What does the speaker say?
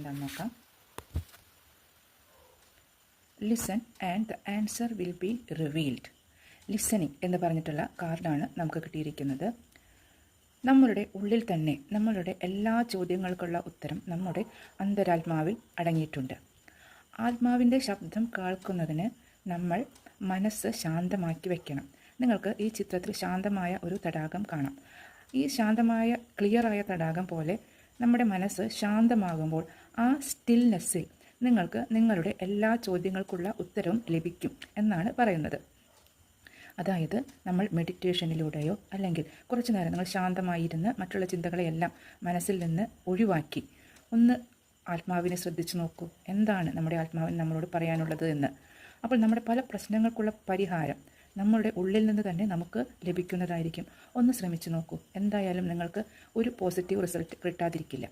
എന്താണെന്ന് നോക്കാം. Listen and the answer will be revealed. Listening എന്ന് പറഞ്ഞിട്ടുള്ള കാർഡാണ് നമുക്ക് കിട്ടിയിരിക്കുന്നത്. നമ്മളുടെ ഉള്ളിൽ തന്നെ നമ്മളുടെ എല്ലാ ചോദ്യങ്ങൾക്കുള്ള ഉത്തരം നമ്മുടെ അന്തരാത്മാവിൽ അടങ്ങിയിട്ടുണ്ട്. ആത്മാവിൻ്റെ ശബ്ദം കേൾക്കുന്നതിന് നമ്മൾ മനസ്സ് ശാന്തമാക്കി വയ്ക്കണം. നിങ്ങൾക്ക് ഈ ചിത്രത്തിൽ ശാന്തമായ ഒരു തടാകം കാണാം. ഈ ശാന്തമായ ക്ലിയറായ തടാകം പോലെ നമ്മുടെ മനസ്സ് ശാന്തമാകുമ്പോൾ ആ സ്റ്റിൽനെസ്സിൽ നിങ്ങൾക്ക് നിങ്ങളുടെ എല്ലാ ചോദ്യങ്ങൾക്കുള്ള ഉത്തരവും ലഭിക്കും എന്നാണ് പറയുന്നത്. അതായത് നമ്മൾ മെഡിറ്റേഷനിലൂടെയോ അല്ലെങ്കിൽ കുറച്ചു നേരം നിങ്ങൾ ശാന്തമായിരുന്ന് മറ്റുള്ള ചിന്തകളെയെല്ലാം മനസ്സിൽ നിന്ന് ഒഴിവാക്കി ഒന്ന് ആത്മാവിനെ ശ്രദ്ധിച്ചു നോക്കൂ. എന്താണ് നമ്മുടെ ആത്മാവിന് നമ്മളോട് പറയാനുള്ളത് എന്ന്. അപ്പോൾ നമ്മുടെ പല പ്രശ്നങ്ങൾക്കുള്ള പരിഹാരം നമ്മളുടെ ഉള്ളിൽ നിന്ന് തന്നെ നമുക്ക് ലഭിക്കുന്നതായിരിക്കും. ഒന്ന് ശ്രമിച്ചു നോക്കൂ. എന്തായാലും നിങ്ങൾക്ക് ഒരു പോസിറ്റീവ് റിസൾട്ട് കിട്ടാതിരിക്കില്ല.